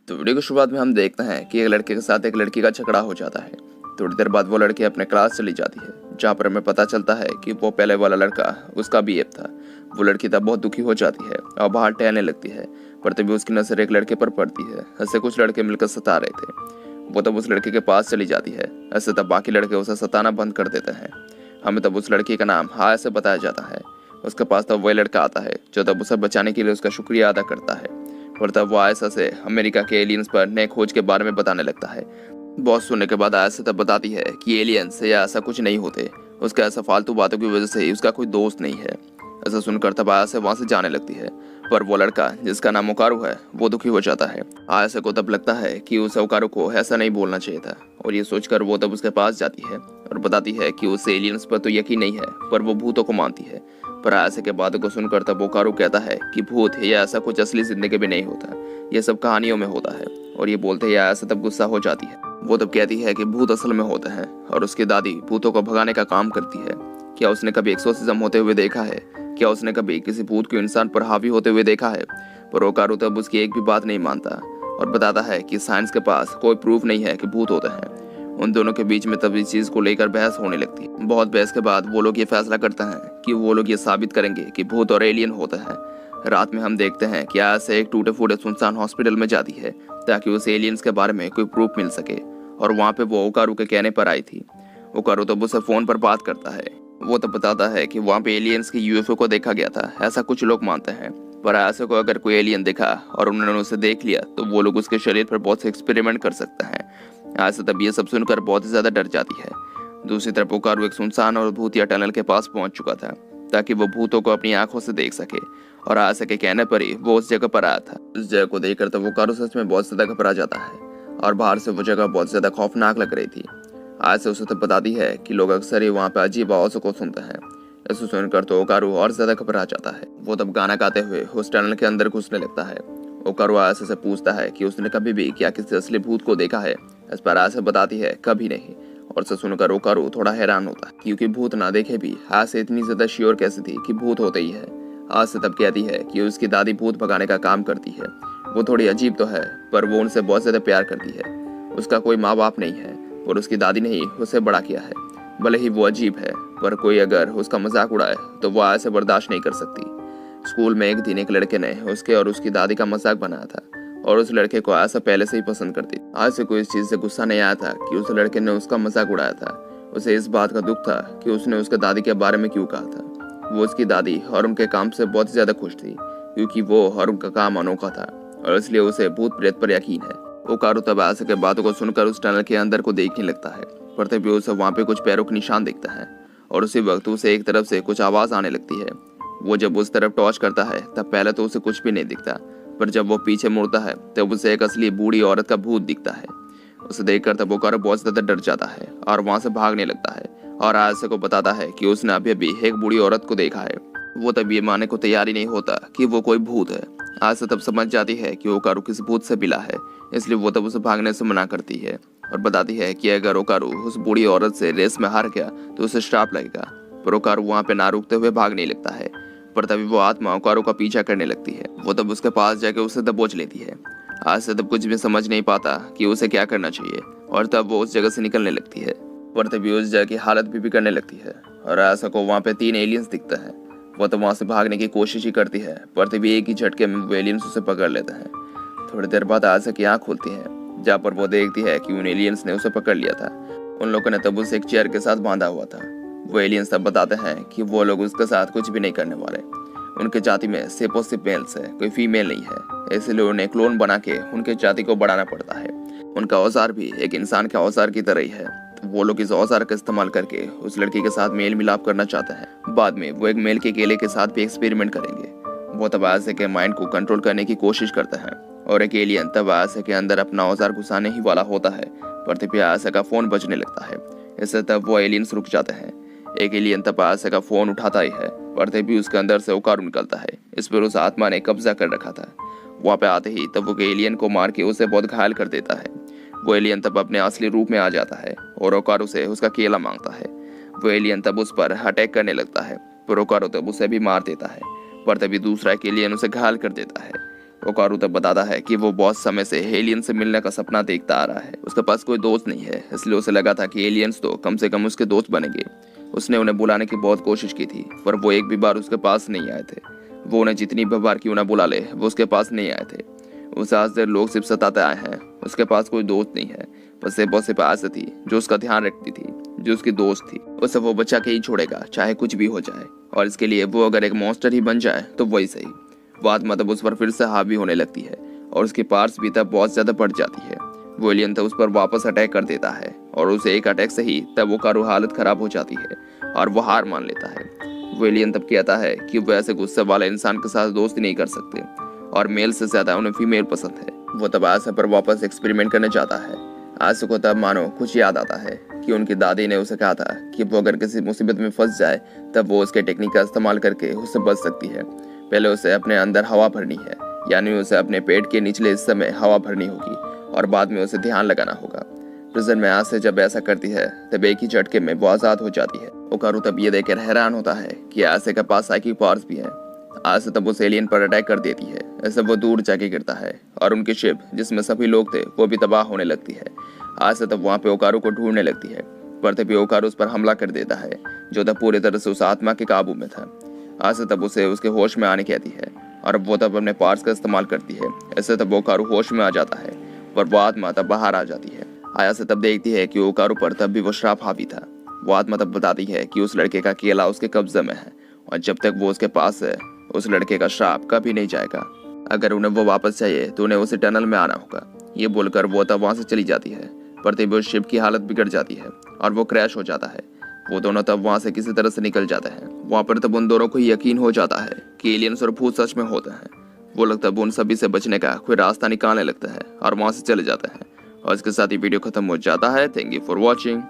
तो वीडियो की शुरुआत में हम देखते हैं कि एक लड़के के साथ एक लड़की का झगड़ा हो जाता है। थोड़ी देर बाद वो लड़की अपने क्लास चली जाती है, जहाँ पर हमें पता चलता है कि वो पहले वाला लड़का उसका BF था। वो लड़की तब बहुत दुखी हो जाती है और बाहर टहलने लगती है, पर तभी उसकी नजर एक लड़के पर पड़ती है। ऐसे कुछ लड़के मिलकर सता रहे थे। वो तब उस लड़के के पास चली जाती है। ऐसे तब बाकी लड़के उसे सताना बंद कर देते हैं। हमें तब उस लड़की का नाम हाया से बताया जाता है। उसके पास तब वही लड़का आता है जो तब उसे बचाने के लिए उसका शुक्रिया अदा करता है। और तब वो आयशा से अमेरिका के एलियंस पर नए खोज के बारे में बताने लगता है। बहुत सुनने के बाद आयशा तब बताती है कि एलियंस या ऐसा कुछ नहीं होते, उसका ऐसा फालतू बातों की वजह से उसका कोई दोस्त नहीं है। ऐसा सुनकर तब आयशा वहां से जाने लगती है, पर वो लड़का जिसका नाम ओकारू है वो दुखी हो जाता है। आयशा को तब लगता है कि उसे ओकारू को ऐसा नहीं बोलना चाहिए था, और ये सोचकर वो तब उसके पास जाती है और बताती है कि उसे एलियंस पर तो यकीन नहीं है, पर वो भूतों को मानती है। पर आयशा के बातों को सुनकर तब ओकारू कहता है कि भूत है या ऐसा कुछ असली जिंदगी में नहीं होता, ये सब कहानियों में होता है। और ये बोलते ही आयशा तब गुस्सा हो जाती है। वो तब कहती है कि भूत असल में होते हैं और उसकी दादी भूतों को भगाने का काम करती है। क्या उसने कभी एक्सोर्सिज्म होते हुए देखा है? क्या उसने कभी किसी भूत को इंसान पर हावी होते हुए देखा है? पर ओकारू तब उसकी एक भी बात नहीं मानता और बताता है कि साइंस के पास कोई प्रूफ नहीं है कि भूत होते हैं। उन दोनों के बीच में तब इस चीज को लेकर बहस होने लगती है। बहुत बहस के बाद वो लोग ये फैसला करते हैं कि वो लोग ये साबित करेंगे कि भूत और एलियन होता है। रात में हम देखते हैं कि आयशा एक टूटे फूटे सुनसान हॉस्पिटल में जाती है ताकि उसे एलियंस के बारे में कोई प्रूफ मिल सके, और वहाँ पे वो ओकारू के कहने पर आई थी। ओकारू तब उसे फोन पर बात करता है। वो तब बताता है कि वहाँ पे एलियंस की UFO को देखा गया था, ऐसा कुछ लोग मानते हैं। पर आयशा को अगर कोई एलियन दिखा और उन्होंने उसे देख लिया तो वो लोग उसके शरीर पर बहुत से एक्सपेरिमेंट कर सकते हैं। आयशा तब ये सब सुनकर बहुत ही ज्यादा डर जाती है। दूसरी तरफ ओकारू एक सुनसान और भूतिया टनल के पास पहुंच चुका था ताकि वो भूतों को अपनी आंखों से देख सके, और आयशा के कहने पर ही वो उस जगह पर आया था। उस जगह को देखकर तब ओकारू सच में बहुत ज्यादा घबरा जाता है और बाहर से वो जगह बहुत ज्यादा खौफनाक लग रही थी। आयशा उसे तब बताती है कि लोग अक्सर ही वहाँ पे अजीब आवाज़ों को सुनते हैं। ऐसे सुनकर तो ओकारू और ज्यादा घबरा जाता है। वो तब गाना गाते हुए उस टनल के अंदर घुसने लगता है। ओकारू आयशा से पूछता है कि उसने कभी भी क्या किसी असली भूत को देखा है। इस पर आयशा बताती है कभी नहीं, और इसे सुनकर ओकारू थोड़ा हैरान होता है क्योंकि भूत ना देखे भी आयशा इतनी ज्यादा श्योर कैसे थी कि भूत होते ही है। आयशा तब कहती है कि उसकी दादी भूत भगाने का काम करती है। वो थोड़ी अजीब तो है, पर वो उनसे बहुत ज्यादा प्यार करती है। उसका कोई माँ बाप नहीं है और उसकी दादी ने ही उसे बड़ा किया है। भले ही वो अजीब है, पर कोई अगर उसका मजाक उड़ाए तो वो आयशा बर्दाश्त नहीं कर सकती। स्कूल में एक दिन एक लड़के ने उसके और उसकी दादी का मजाक बनाया था, और उस लड़के को आयशा पहले से ही पसंद करती। आयशा को इस चीज से गुस्सा नहीं आया था कि उस लड़के ने उसका मजाक उड़ाया था। उसे इस बात का दुख था कि उसने उसके दादी के बारे में क्यों कहा था। वो उसकी दादी और उनके काम से बहुत ज्यादा खुश थी क्योंकि वो और उनका काम अनोखा था, और इसलिए उसे भूत प्रेत पर यकीन है। ओकारू तब आयशा के बातों को सुनकर उस टनल के अंदर को देखने लगता है, पर तभी उसे वहाँ पे कुछ पैरों के निशान दिखता है, और उसी वक्त उसे एक तरफ से कुछ आवाज आने लगती है। वो जब उस तरफ टॉर्च करता है तब पहले तो उसे कुछ भी नहीं दिखता, पर जब वो पीछे मुड़ता है तब उसे एक असली बूढ़ी औरत का भूत दिखता है। उसे देखकर तब ओकारू बहुत ज्यादा डर जाता है और वहां से भागने लगता है, और आयशा को बताता है कि उसने अभी अभी एक बूढ़ी औरत को देखा है। वो तब ये मानने को तैयार ही नहीं होता कि वो कोई भूत है। आयशा तब समझ जाती है कि ओकारू किसी भूत से मिला है, इसलिए वो तब उसे भागने से मना करती है और बताती है कि अगर ओकारू उस बूढ़ी औरत से रेस में हार गया तो उसे श्राप लगेगा। पर ओकारू वहाँ पे ना रुकते हुए भागने लगता है, पर तभी वो आत्मा ओकारू का पीछा करने लगती है। वो तब उसके पास जाके उसे दबोच लेती है। आयशा तब कुछ भी समझ नहीं पाता कि उसे क्या करना चाहिए, और तब वो उस जगह से निकलने लगती है, पर तभी उस जगह की हालत भी बिगड़ने लगती है और आयशा को वहाँ पे 3 एलियंस दिखते हैं। वो तब वहाँ से भागने की कोशिश ही करती है, पर तभी एक ही झटके में वो एलियंस उसे पकड़ लेते हैं। थोड़ी देर बाद आयशा की आँख खुलती है, जहाँ पर वो देखती है कि उन एलियंस ने उसे पकड़ लिया था। उन लोगों ने तब उसे एक चेयर के साथ बांधा हुआ था। वो एलियंस तब बताते हैं कि वो लोग उसके साथ कुछ भी नहीं करने वाले। उनके जाति में सिर्फ और सिर्फ मेल्स है, कोई फीमेल नहीं है, इसलिए उन्हें क्लोन बना के उनके जाति को बढ़ाना पड़ता है। उनका औजार भी एक इंसान के औजार की तरह ही है, तो वो लोग इस औजार का इस्तेमाल करके उस लड़की के साथ मेल मिलाप करना चाहते हैं। बाद में वो एक मेल के केले के साथ भी एक्सपेरिमेंट करेंगे। वो तब आयशा के माइंड को कंट्रोल करने की कोशिश करते हैं, और एक एलियन तब आयशा के अंदर अपना औजार घुसाने ही वाला होता है, पर तभी आयशा का फोन बजने लगता है। इससे तब वो एलियंस रुक जाते हैं। एक एलियन तब आयशा का फोन उठाता ही है, पर तभी उसके अंदर से ओकारू निकलता है। इस पर उस आत्मा ने कब्जा कर रखा था। वहाँ पे आते ही तब वो एलियन को मार के उसे बहुत घायल कर देता है। वो एलियन तब अपने असली रूप में आ जाता है और ओकारू से उसका केला मांगता है। वो एलियन तब उस पर अटैक करने लगता है, पर ओकारू तब उसे भी मार देता है, पर तभी दूसरा एक एलियन उसे घायल कर देता है। ओकारू तब बताता है कि वो बहुत समय से एलियन से मिलने का सपना देखता आ रहा है। उसके पास कोई दोस्त नहीं है, इसलिए उसे लगा था कि एलियंस तो कम से कम उसके दोस्त बनेंगे। उसने उन्हें बुलाने की बहुत कोशिश की थी, पर वो एक भी बार उसके पास नहीं आए थे। वो उन्हें जितनी भी बार क्यों ना बुला ले, वो उसके पास नहीं आए थे। उसे आज देर लोग सिर्फ सताते आए हैं। उसके पास कोई दोस्त नहीं है, बस एक सिर्फ आशा थी जो उसका ध्यान रखती थी, जो उसकी दोस्त थी। उसे वो बचा के ही छोड़ेगा, चाहे कुछ भी हो जाए, और इसके लिए वो अगर एक मॉन्स्टर ही बन जाए तो वही सही। वो आत्मा तब उस पर फिर से हावी होने लगती है और उसकी पार्ट्स भी तब बहुत ज्यादा बढ़ जाती है। वो एलियन तब उस पर वापस अटैक कर देता है और उसे एक अटैक से ही तब ओकारू हालत खराब हो जाती है और वो हार मान लेता है। वो एलियन तब कहता है कि वो ऐसे गुस्से वाले इंसान के साथ दोस्ती नहीं कर सकते और मेल से ज्यादा उन्हें फीमेल पसंद है। वो तब आशा पर वापस एक्सपेरिमेंट करने जाता है। आशा को तब मानो कुछ याद आता है कि उनकी दादी ने उसे कहा था कि वो अगर किसी मुसीबत में फंस जाए तब वो उसके टेक्निक का इस्तेमाल करके उससे बच सकती है। पहले उसे अपने अंदर हवा भरनी है, यानी उसे अपने पेट के निचले हिस्से में हवा भरनी होगी और बाद में उसे ध्यान लगाना होगा। प्रिजन में आशा जब ऐसा करती है तब एक ही झटके में वो आजाद हो जाती है। ओकारू तब ये देखकर हैरान होता है कि आशा के पास साइकिक पावर्स भी है। आशा तब उस एलियन पर अटैक कर देती है। ऐसे वो दूर जाके गिरता है और उनकी शिप जिसमें सभी लोग थे वो भी तबाह होने लगती है। आशा तब वहाँ पे ओकारू को ढूंढने लगती है, पर तभी ओकारू उस पर हमला कर देता है, जो तब पूरी तरह से उस आत्मा के काबू में था। आशा तब उसे उसके होश में आने कहती है और वो तब अपने पार्ट्स का इस्तेमाल करती है। ऐसे तब ओकारू होश में आ जाता है, पर वो आत्मा तब बाहर आ जाती है। आशा तब देखती है कि ओकारू पर तब भी वो श्राप हावी था। वो आत्मा तब बताती है कि उस लड़के का केला उसके कब्जे में है और जब तक वो उसके पास है उस लड़के का श्राप कभी नहीं जाएगा। अगर उन्हें वो वापस चाहिए तो उन्हें उसे टनल में आना होगा। ये बोलकर वो तब वहां से चली जाती है, पर तभी उस शिप की हालत बिगड़ जाती है और वो क्रैश हो जाता है। वो दोनों तब वहां से किसी तरह से निकल जाते हैं। वहां पर तब उन दोनों को यकीन हो जाता है कि एलियंस और भूत सच में होते हैं। वो लोग तब उन सभी से बचने का कोई रास्ता निकालने लगता है और वहां से चले जाते हैं। और इसके साथ ही वीडियो खत्म हो जाता है। Thank you for watching.